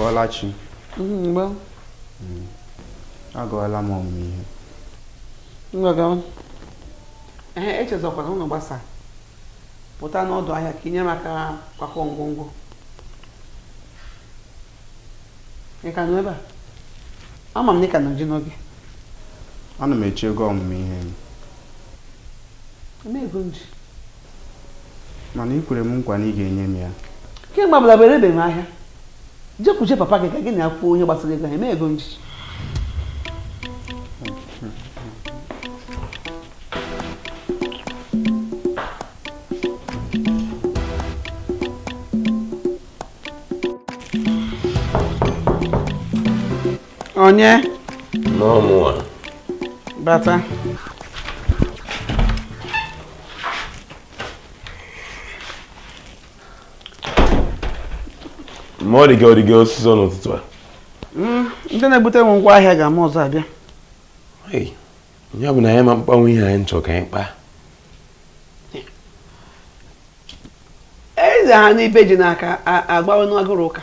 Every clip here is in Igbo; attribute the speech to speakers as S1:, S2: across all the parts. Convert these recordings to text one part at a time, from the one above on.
S1: Bolachi.
S2: Well.
S1: I go along on me.
S2: Go. Eches of no basa. Put an order I have Kinyamaka, Kwakongo. You can never. I'm a Nick and Jinogi.
S1: I'm a mature gum me.
S2: Me good.
S1: Man, you could have moved one again.
S2: Came up like a baby, my hair. Just put your papa again. I'll pull your basket and me good. Onye?
S3: No more.
S2: Bata.
S3: More the girl season of the
S2: Ndị na-ebute ngwa ahịa ga-ama ọzọ abịa.
S3: Hey, ya bụ na ya ma mkpanwe ihe anyị nchọ ka anyị kpaa.
S2: Eze ha n'ibe ji n'aka agbawe n'agụrụ ụka.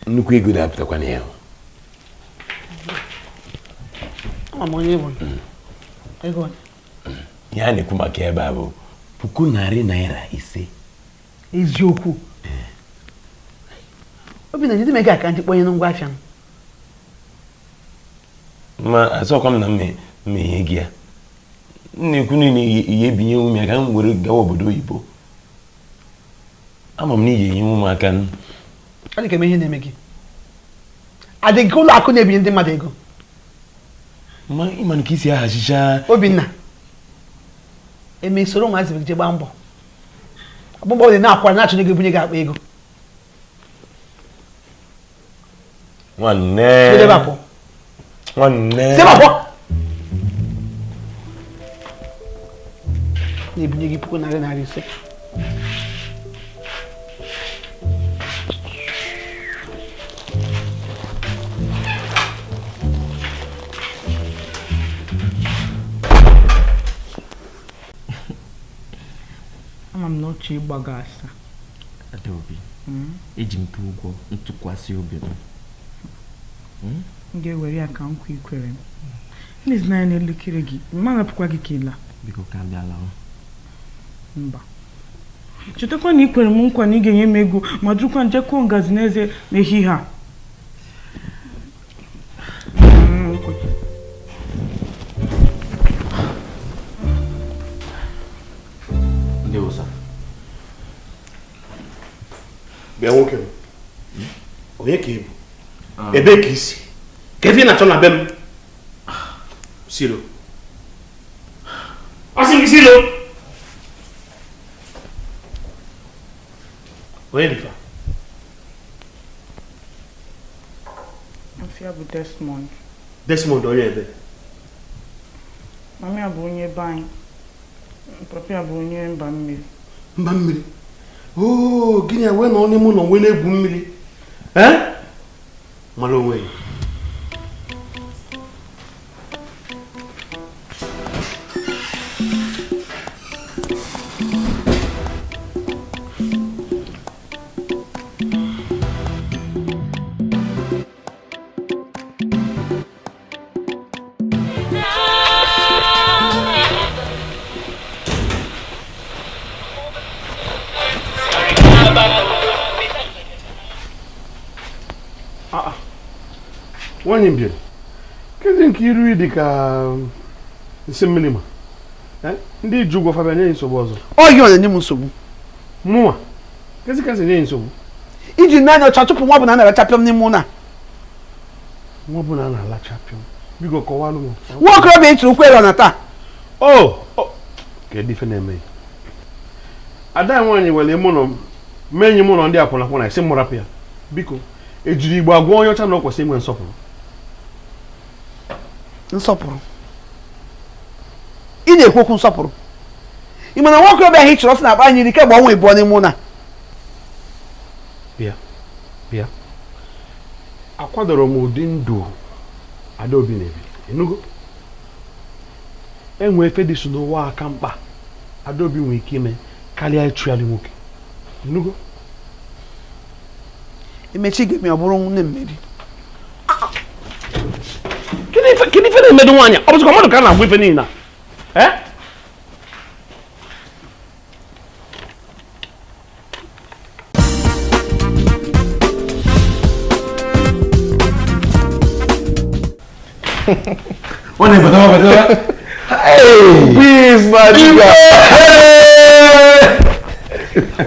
S3: Nnukwu ego na-apụtakwa na ya.
S2: Ama m onye bụ. Ego.
S3: Ya na-ekwu maka ebe a bụ 1,000 naira 5.
S2: Eziokwu. Obi na jide mega aka kponye ngwa afịa.
S3: Ma asọkwa m na mmehie gị ya. Na-ekwu niile ihe binye ume ka m were gawa obodo oyibo. Ama m na ihe enye ụmụaka n.
S2: Ọ dị ka eme ihe na-eme gị. Adịghị ụlọ akụ na-ebinye ndị mmadụ ego.
S3: Ma ịma nke isi ahachicha
S2: Obinna. Eme soro ụmụazị gị gbaa mbọ. Ọgbụgbọ dị na-akwara na-achọ gị bunye gị akpa ego.
S3: Nwanne.
S2: Sebapo.
S3: Nwanne.
S2: Sebapo. Na-ebinye gị 1,000
S4: Ama m n'oche ịgbaga asa.
S5: Adaobi. Eji m ụgwọ ntụkwasị obi m.
S4: M ga-ewere ya ka nkwa ikwere m. N'izu na ya na-elekere gị, mma napụkwa gị ka ịla.
S5: Biko ka abịala m.
S4: Mba. Chetakwa na ikwere m nkwa na ị ga-enye m ego ma jụkwa njekwa ngazi n'eze n'ehihie a.
S5: Ndị ụsa.
S6: Bịa nwoke m. Onye ka ịbụ? Ebe ka isi? Ka efe na-achọ na be m? Silo. Asị gị silo! Onye dịfa?
S4: Afia bụ Desmond.
S6: Desmond onye ebe?
S4: Mami a bụ onye ebe anyị. Papi a bụ onye mba mmiri.
S6: Mba mmiri? Ooo, gịnị ya wee na onye mụ nọ wee na-egwu mmiri? Mara onwe ya. Nwanyị mbịara. Kezi nke iru dị ka isi mmiri ma. Ndị iji ụgwọ fabia nye nsogbu ọzọ.
S2: Ọ yi ọ na-enye m nsogbu.
S6: Mụnwa. Kezi nye nsogbu.
S2: Iji naanị ọcha tupu nwa bụ na na-arachapịọ m n'ime ụlọ.
S6: Nwa bụ na na-alachapịọ. Biko kọwalụ m.
S2: Nwa okorobịa ịtụrụ ụkwụ elu na taa.
S6: Kedu ife na-eme? Ada nwanyị were mụ nọ menyi mụ nọ ndị akwụna isi m rapụ ya. Biko, ejiri Igbo agwa onye ọcha na ọ kwesịrị inwe nsọpụrụ.
S2: Nsọpụrụ. Ị na-ekwu okwu nsọpụrụ. Ị ma na nwa okorobịa ahụ ị chọrọ sị na-akpa anyị iri kemgbe ọnwa ịbụọ n'ime ụlọ.
S6: Bịa. Akwadoro m ụdị ndụ Adaobi na-ebi. Enugo? Enwe efe dị so n'ụwa aka mkpa Adaobi nwere ike ime karịa ịchụgharị nwoke. Enugo?
S2: emechi gị ọ bụrụ nne mmeri.
S6: Kini ife na-emedu nwaanyị? Ọ bụzikwa mmadụ ka a na-agwa ife niile.
S3: One but hey,
S6: Please, my nigga.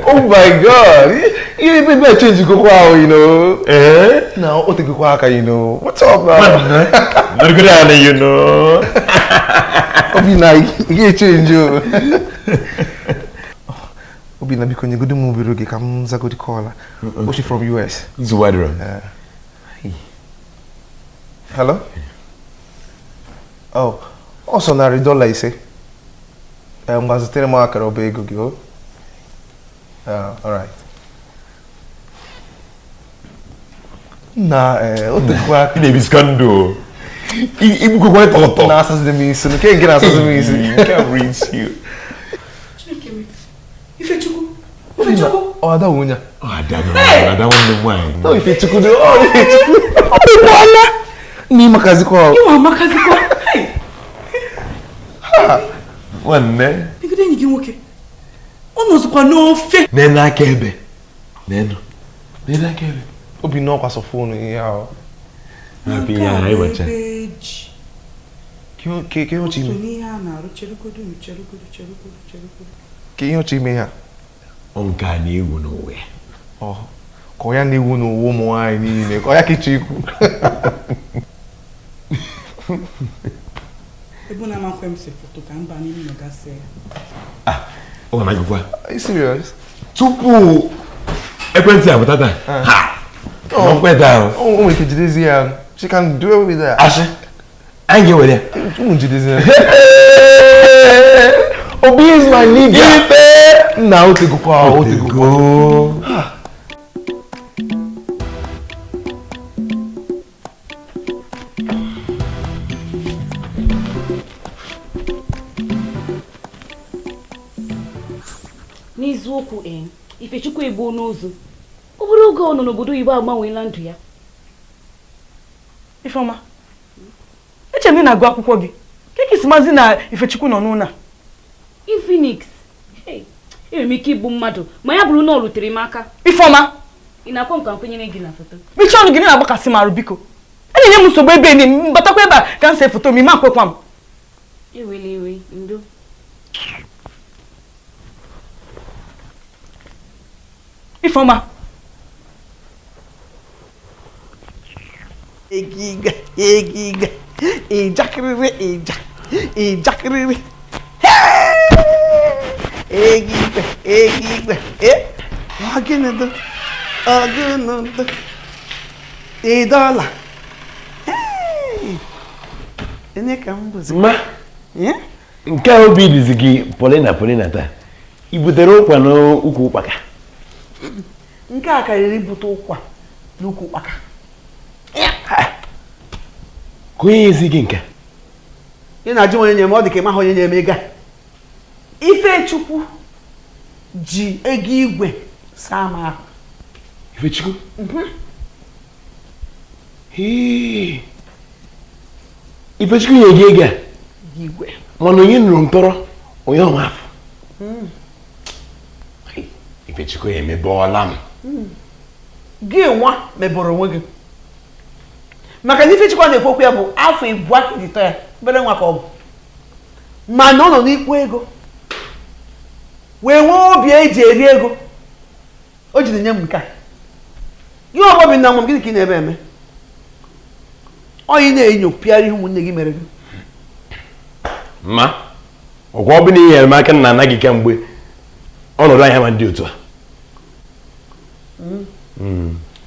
S3: oh my God! You even better change you go you know. Now what you go you know? What's up now? Not good at you know. Obi na you change you. Obi na because you go do movie rogi come za go the caller. What's she from US? Zuwadro. Hello? Oh, also na $1 ise. Ngazitere mo akara obe ego gi o. All right. Na otekwa
S7: ị na-ebi skando ibugo kwa toto
S3: na asas de misi no ke gina asas de misi
S7: can reach you
S3: Ifechukwu o ada wonya
S7: ada wonde mwai
S3: no Ifechukwu do o Ifechukwu wala ni makazi kwa
S4: iwa makazi kwa
S3: ha
S7: wanne
S4: nigide nyi nwoke ono zukwa n'ofe
S7: nena akebe nena akebe
S3: obi no kwa so phone ya o
S7: na bi ya ai wacha
S3: ke o chime
S4: ni ya na ro cherukodu
S3: ke o chime ya
S7: onka na ewu no we
S3: oh ko ya na ewu no wo mo ai ni ne ko ya kichiku
S4: ebuna makwem se foto kan ba ni mega se
S7: o na gwa
S3: are you serious
S7: tupu ekwenti abutata ha no kweta
S3: o we kijidezi ya she can do it with that
S7: ashe ange wele
S3: unjidezi Obi is my nigga na o te go kwa o te go
S8: N'izuokwu Ifechukwu egbu n'ozu. Ọ bụrụ oge ọ nọ n'obodo Igbo agbanweela ndụ ya.
S4: Ifeoma. Eche m na-agụ akwụkwọ gị. Ka isi mazi na Ifechukwu nọ n'ụna.
S8: Infinix. Enwere m ike igbu mmadụ, ma ya bụrụ na ọ rutere m aka.
S4: Ifeoma.
S8: Ị na-akọ nka nkwenyere gị na foto.
S4: Bichi ọnụ gị na-agbakasị m arụ biko. Enye m nsogbu ebe ni mbatakwa ebe a ka m see foto m ime akwekwa m.
S8: Ewele iwe, ndo.
S4: Ifeoma.
S2: Egiga ejakiriri ejakiriri egiga agịnịdụ $1 ene ka m bụzi
S7: ma nke obi dizi gị polina taa i butere ụkwa n'ukwu ụkpaka
S2: nke a karịrị ibute ụkwa n'ukwu ụkpaka
S7: ka onye ezi gị nke
S2: ị na-ajụ onye nye m ọ dị ka ịmaha onye nye m ego Ifechukwu ji ego igwe saa m ahụ
S7: Ifechukwu Ifechukwu nye gị ego a
S2: igwe
S7: mana onye nụrụ ntọrọ onye ọma afọ Ifechukwu emebọọla m
S2: gị nwa mebọrọ onwe gị maka na Ifechukwu na-ekwu okwu ya bụ afọ ịbụa ka ịdịtọ ya bere nwa ka ọ bụ mana ọ nọ n'ikwu ego wee nwee obi eji eri ego o jiri nye m nke a ihe ọgbọ bi na nwa m gịnị ka ị na-ebe eme onye na-enyo pịara ihe ụmụnne gị mere gị
S7: ma ọgwa ọ bụla i nyere m aka nna anaghị kemgbe ọnọdụ anya ma ndị otu a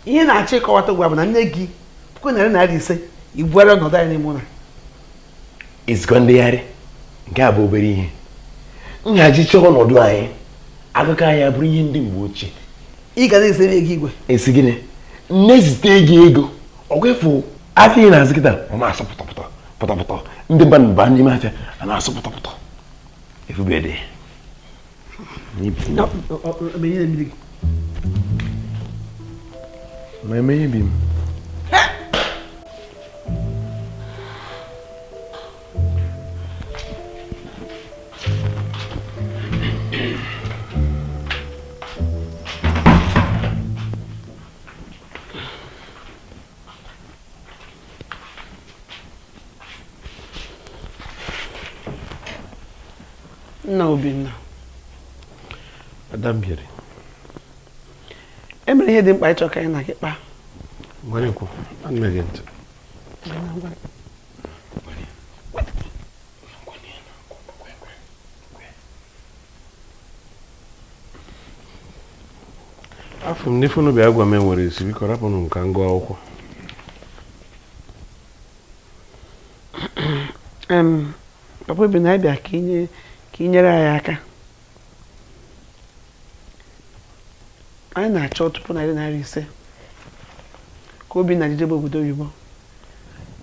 S2: ihe na-achọ ịkọwata ugbu a bụ na nne gị $1,500 ibuere ọnọdụ anyị n'ime ụlọ
S7: izikọ ndegharị nke a bụ obere ihe nhazi chọọ ọnọdụ anyị akụkọ anyị abụrụ ihe ndị mgbe ochie
S2: ị ga na-ezere ego igwe
S7: esi gịnị nne zite gị ego ọgwefu afọ ị na-azụ kịta ọ na-asụ pụtapụta ndị mba mba n'ime afịa a na-asụ pụtapụta efubede Maybe.
S2: No, Obinna.
S6: Adam bịara.
S2: Emere ihe dị mkpa ịchọ ka anyị na gị kpaa.
S6: Gwanekwu, ana m ege ntị. Afọ m n'ife unu bịa gwa m enwere isi, biko rapụnụ m ka m gụọ akwụkwọ.
S2: Papa Obinna bịa ka ị nyere anyị aka. Anyị na-achọ tupu $150 ka Obinna jidebe obodo oyibo.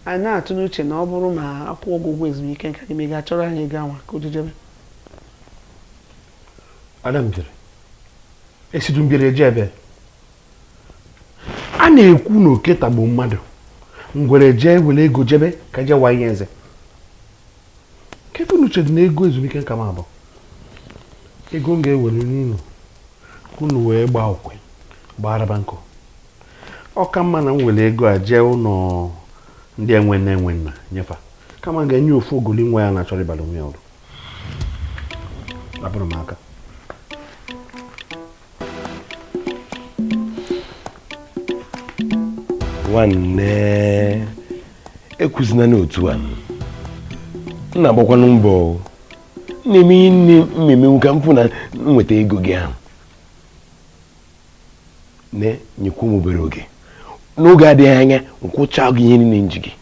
S2: Anyị na-atụ n'uche na ọ bụrụ ma akwụ ụgwọ ezumike nka gị ma ị ga-achọrọ anyị ego anwa ka o jidebe.
S6: Adam bịara. Esidu m bịara eje ebe. A na-ekwu na oke tagbu mmadụ. Ngwere jee were ego jebe ka je wa ihe eze. Kedu n'uche dị na ego ezumike nka m abụ? Ego m ga-ewere n'inu. Unu wee gbaa okwe, gbara banko. Ọ ka mma na m were ego a jee ụlọ ndị enwe nne enwe nna nyefa. Kama m ga-enye ofu ogoli nwa ya na-achọrọ ịbara onwe ya ọrụ. Rapụrụ m aka.
S7: Nwanne ekuzina n'otu a. M na-agbakwanụ mbọ. Na-eme ihe mmemme ka m fụ na nweta ego gị ahụ. Ne nyekwa m obere oge. N'oge adịghị anya nkwụcha gị ihe niile nji gị.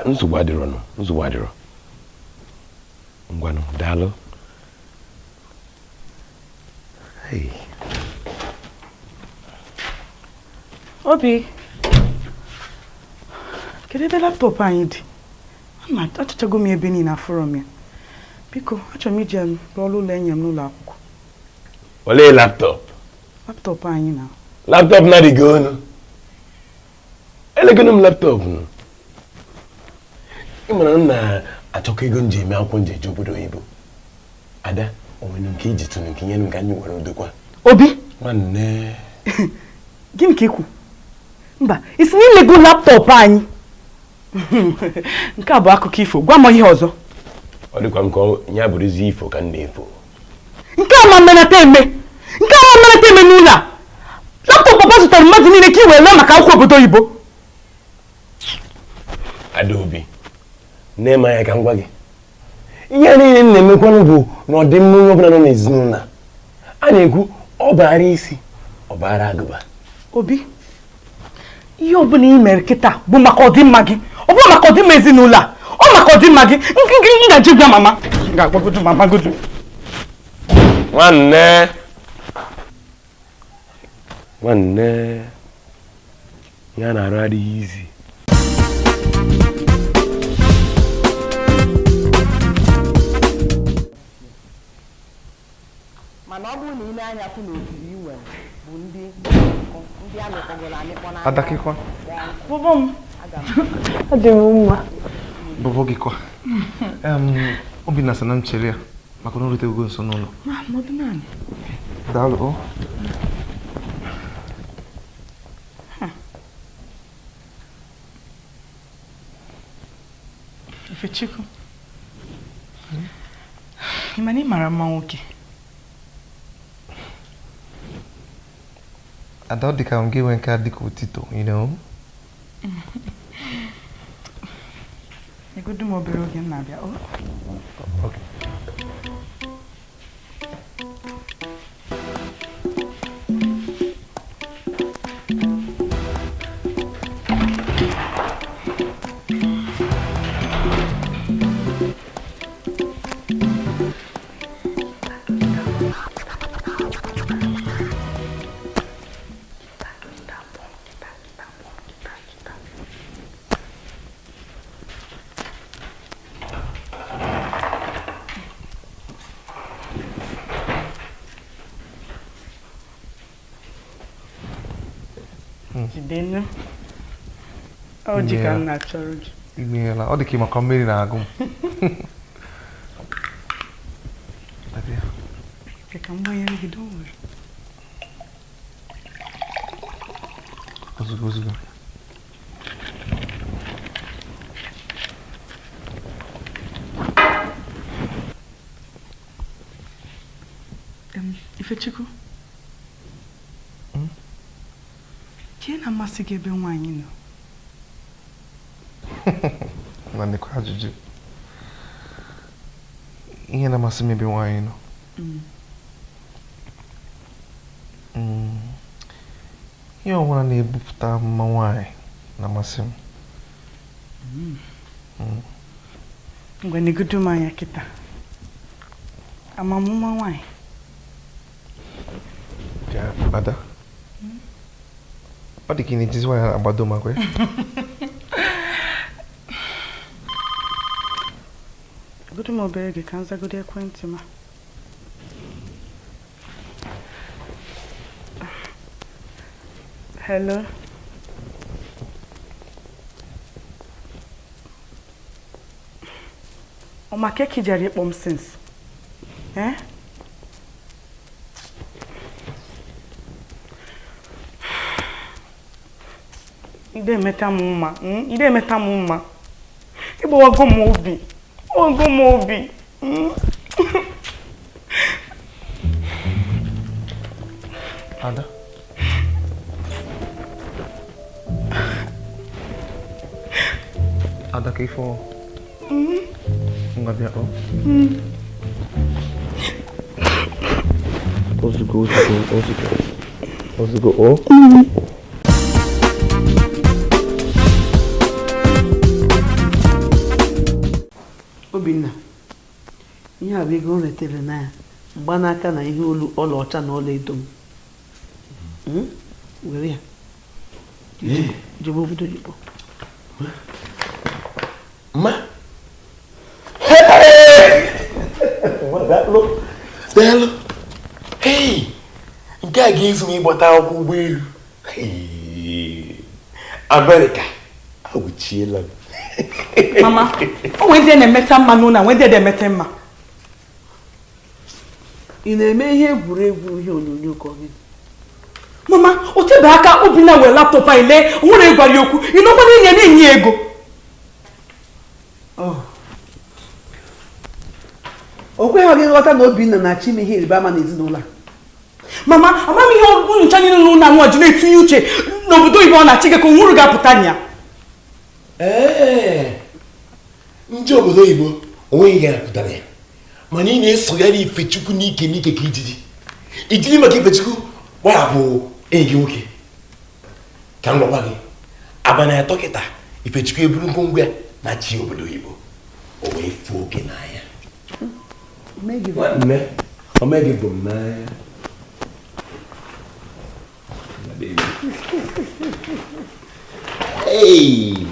S7: Nsogbu adịrọ. Ngwanụ, daalụ.
S4: Obi, kedu ebe laptọpụ anyị dị? Achọchago m ebe niile afọrọ m ya. Biko, achọrọ m iji rụọ ọrụ ụlọ enyi m n'ụlọ akwụkwọ.
S7: Olee laptọpụ?
S4: Laptọpụ anyị na.
S7: Laptọpụ na-adịghị ọnụ. Elegonu m laptọpụ. Ị mara m na-achọkọ ego nji eme akwụkwọ nji eje obodo oyibo. Ada, o nwere nke iji tụrụ nke nye nke anyị nwere udokwa.
S4: Obi!
S7: Nwanne.
S4: Gịnị ka ikwu? Mba, isi n'ilego laptọpụ anyị. Nke a bụ akụkọ ifo, gwa m ihe ọzọ.
S7: Ọ dịkwa m ka ya bụrụzi ifo ka m na-efo.
S4: Nke a ma mmenata eme n'ụlọ a. Laptọpụ papa zụtara mmadụ niile ka i were lee maka akwụkwọ obodo oyibo.
S7: Adaobi, nne m anya ka m gwa gị. Ihe niile m na-emekwanụ bụ na ọdịmma onye ọbụla nọ n'ezinụlọ a na-ekwu ọ bara isi, ọ bara agụba.
S4: Obi, ihe ọbụla ị mere kịta bụ maka ọdịmma gị. Ọ bụrụ maka ọdịmma ezinụlọ a, ọ maka ọdịmma gị. M ga-eji gwa mama. M ga-agwagodu mama godu.
S7: Nwanne ya na-arụ adịghị izi.
S2: Mana ọ bụrụ na ile anya kwụ n'okiri iwe bụ ndị amịkpọgoro amịkpọ na
S1: Adakịkwa.
S4: Bụbọ m.
S2: Adị m mma.
S1: Bụbọ gị kwa. Obinna sị na m chere ya maka na o rutego nso n'ụlọ. Daalụ.
S4: Ifechukwu. Ị ma na ị mara mma nwoke.
S1: Ada, ọ dị ka m ga-enwe nke a dị ka otito, you know?
S4: Egodu m obere oge m na-abịa.
S1: Okay.
S4: Jidenu. O ji ka nna chọrọ ji.
S1: Imeela, ọ dị ka maka mmiri na-agụ m.
S4: Ka m gbanyere gị, don't worry.
S1: Ozugbo.
S4: Ifechukwu. Kee na-amasị gị ebe nwaanyị nọ?
S1: Na nnekwu ajụjụ. Ihe na-amasị m ebe nwaanyị nọ. Ihe ọbụla na-ebupụta mma nwaanyị na-amasị m.
S4: Mgbe negodo m anya kịta, amamụma nwaanyị.
S1: Ada, ọ dị ka ị na-ejizi nwaanyị agbado makwe.
S4: Godo m obere gị ka nzagodo ekwentị ma. Hello. O ma ke kijari kpom since. Ide meta m mma. Igbo wago m obi.
S1: Ada. Ada ka ifo. Ngabia o. Ozugbo o.
S2: Obinna, ihe a bụ ego m retere na mgbanaka na ihe olu ọlaọcha na ọla edo m. Were ya. Jebe obodo oyibo.
S7: Ma. Daalụ. Hey! Nke a ga-ezu m ịgbata akwụkwọ ụgbọelu. America. Awụchiela m.
S4: Mama, o nwede na-emeta mma n'ụna, nwede na-emeta mma.
S2: Ị na-eme ihe egwuregwu ihe onyonyo ka ọ gị?
S4: Mama, o tebe aka Obinna were laptop a ile, nwere ịgwara okwu, ị nọkwa na-enye ego.
S2: O kweghị gị nghọta na Obinna na-achị ime ihe ịrịba ama n'ezinụlọ a.
S4: Mama, amaghị ihe nyocha niile n'ụlọ nwa ji na-etinye uche n'obodo oyibo ọ na-achị gị ka nwụrụ ga-apụta na ya.
S7: Ndị obodo oyibo onweghị ga-apụtara ya, mana ị na-esogharị Ifechukwu n'ike ka ijiri maka Ifechukwu gbahapụ enyi gị nwoke. Ka m gwakwa gị, abalị atọ kịta Ifechukwu eburu ngwongwo ya na chi obodo oyibo, o wee fuo oke n'anya. Omegi bụ m n'anya. Hey!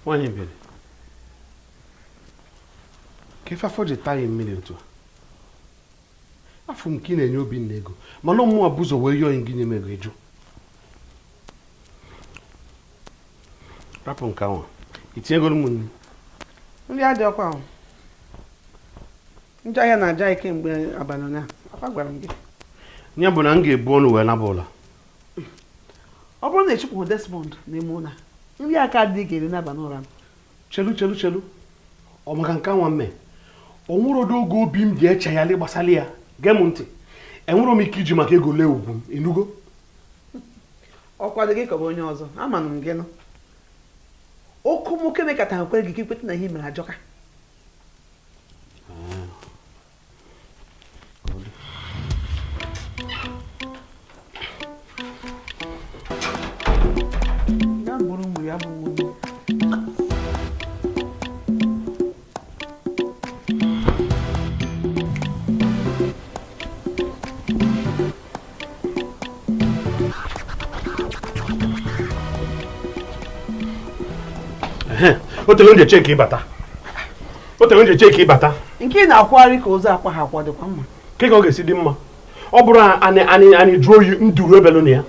S6: Nwanyị bere. Ka ife afọ ji taa ya mmiri otu a. Afọ m ka ị na-enye Obinna ego, mana mmụọ bụ ụzọ wee yọọ gị nye m ego ịjụ. Rapụ nke ahụ, itinyegoro m nri.
S2: Nri adị ọkwa ahụ. Ndị ahịa na-aja ike mgbe abalị na afa gwara m gị.
S6: Nye bụ na m ga-ebu ọnụ wee naba ụla.
S2: Ọ bụrụ na echukwu Desmond n'ime ụlọ, nri aka adịghị ga-eri n'abalị ụra m.
S6: Chelu. Ọ maka nke nwa mme. O nwere odo oge obi m ji echeghalị gbasara ya. Gee m ntị. Enwere m ike iji maka ego lee ugwu m. Ịnụgo?
S2: Ọkwa dị gị ka ọ bụ onye ọzọ. Amanụ m gị nụ. Okwu m kemekata ha kwere gị ka ikweta na ihe mere ajọka. Ya bụrụ mgbe ya bụ nwunye.
S6: O tere nje cheki ịbata. O tere nje cheki ịbata.
S2: Nke ị na-akwagharị ka ozu akwa ha akwa dịkwa mma.
S6: Ke ka ọ ga-esi dị mma. Ọ bụrụ anyị jụọ oyi nduru ebelu na ya.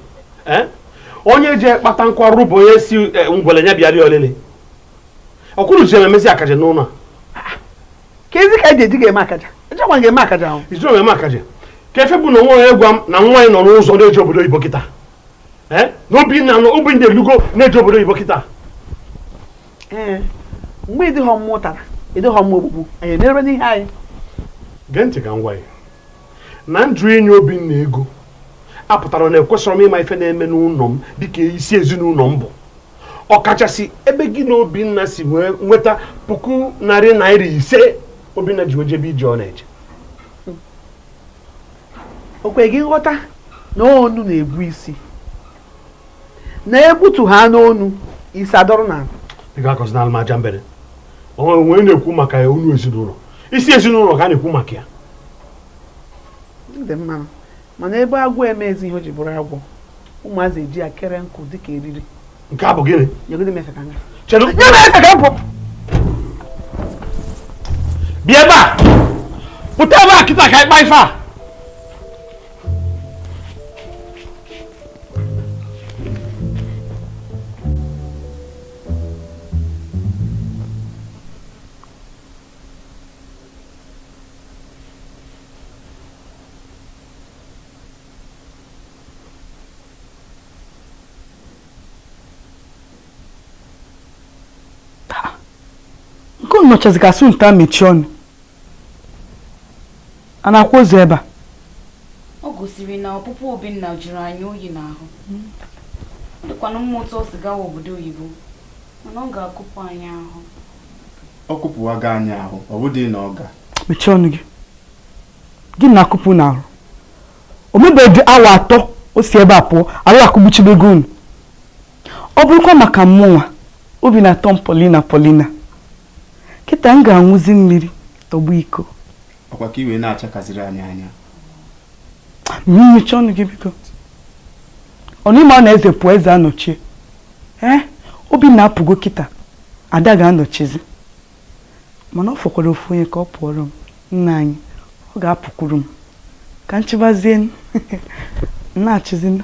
S6: Onye je kpata nkwa rụbụ onye si ngwele nya bịara olele. Ọkwụrụ ji ememezi akaja n'ụlọ a.
S2: Ka ezi ka eji ga-eme akaja. Ejekwa ga-eme akaja ahụ.
S6: Iji eme akaja. Ka efe bụ na nwa onye gwa m na nwa anyị nọ n'ụzọ na-eje obodo oyibo kịta. N'obi ndị elugo na-eje obodo oyibo kịta.
S2: Mgbe ịdịghọ mmụ tara, ịdịghọ mmụ ogbugbu, anyị emerebe n'ihe anyị.
S6: Gee ntị ka ngwa ya. Na njụ inye Obinna ego apụtara na ekwesịrị m ịma ife na-eme n'ụlọ m dịka isi ezinụlọ m bụ. Ọkachasị ebe gị na Obinna si nweta 500,000 Obinna ji ojebe ije ọ na-eje.
S2: Okwe gị nghọta na onu na-ebu isi. Na-egbutu ha n'onu isi adọrọ na
S6: ị ga-akọzi na alụmaja mbere. Onwe na-ekwu maka ya onu ezinụlọ. Isi ezinụlọ ka a na-ekwu maka ya.
S2: Dị mma. Mana ebe agwọ emezi ihe o ji bụrụ agwọ, ụmụazị eji ya kere nkụ dịka eriri.
S6: Nke a bụ gịnị?
S2: Nyegide m efe ka nga.
S6: Chedu.
S2: Nye m efe ka mpụ.
S6: Bịa ebe a! Pụta ebe a kịta ka ịkpa ife a!
S4: Nke unu nọchazi ka asụ nta mechie ọnụ. A na-akwa ozu ebe a.
S8: Ọ gosiri na ọpụpụ Obinna jụrụ anyị oyi n'ahụ. Ọ dịkwana mma otu o si gawa obodo oyibo, mana ọ ga-akụpụ anyị ahụ.
S5: Ọ kụpụwaga anyị ahụ, ọ bụdị na ọ ga.
S4: Mechie ọnụ gị. Gị na-akụpụ n'ahụ. O mebeghị awa 3 o si ebe a pụọ, arụ akụgbuchibego unu. Ọ bụrụkwa maka mmụnwa, obi na-atọ m Polina. Kịta m ga-anwụzi mmiri tọgbu iko.
S5: Ọkwa ka iwe na-achakaziri anyị anya.
S4: Mechie ọnụ gị biko. Ọ n'ime ọ na-eze pụọ eze anọchie. Obinna apụgo kịta, ada ga-anọchizi. Mana ọ fọkwara ofu onye ka ọ pụọrọ m. Nna anyị, ọ ga-apụkwuru m. Ka nchibazie na-achịzi.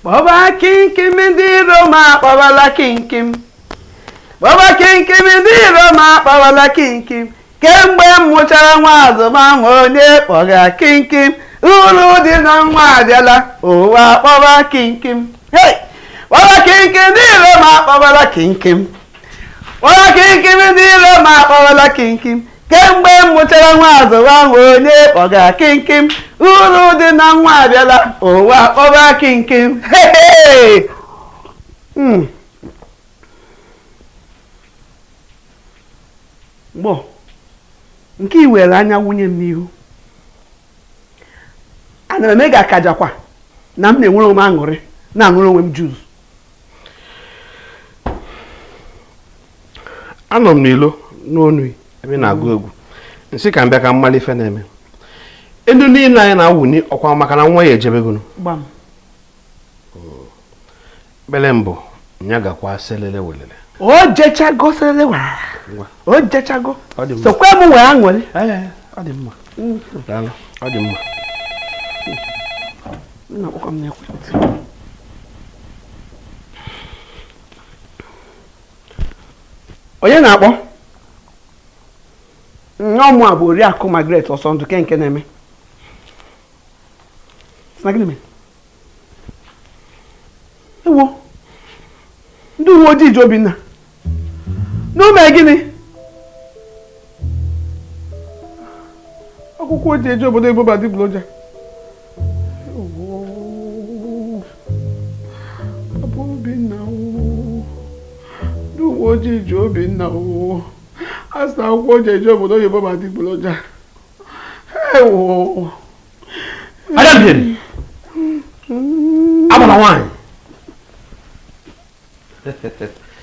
S2: Baba kinkim ndị Roma kpọbala kinkim. Baba kinkim ndị Roma kpọbala kinkim. Kemgbe m mụchara nwa azụmahụ onye kpọga kinkim. Uru dị na nwa abịala ụwa kpọba kinkim. Hey! Baba kinkim ndị Roma kpọbala kinkim. Baba kinkim ndị Roma kpọbala kinkim. Kemgbe m mụchara nwa azụmahụ onye kpọga kinkim. Uru dị na nwa abịala ụwa kpọba kinkim. Mgbo nke i were anya nwunye m n'ihu, ana m eme ga akajakwa na m na-enwere onwe aṅụrị na-aṅụrụ onwe m juice.
S6: Anọ m n'ilo n'onu ebe na-agụ egwu nsị ka m bịa ka mmali ife na-eme. Elu niile anyị na-awụni ọkwa maka na nwa ya ejebegonu.
S2: Gbam.
S6: Bele mbụ nya gakwa selele welele.
S2: O jechago selele wa. O jechago.
S6: Ọ dị mma.
S2: Sokwe m wee aṅụrị.
S6: Ọ dị mma. Daalụ. Ọ dị mma.
S2: Nna kpọkọ m n'ekwentị. Onye na-akpọ? Nwa mụ a bụ Oriakụ Margaret Ọsọndụ nke na-eme. Snagime. Ewo. Ndị uwe ojii ji Obinna. N'ume gịnị? Akwụkwọ ojii eji obodo Igbo ba dibloja. Abụ Obinna o. Ndị uwe ojii ji Obinna o. Asị na akwụkwọ ojii eji obodo Igbo ba dibloja. Ewo.
S6: Adambieri. Abana nwanyị.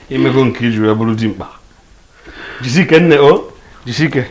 S6: Imego nke iji wee bụrụ dimkpa. Jisike nne o. Jisike.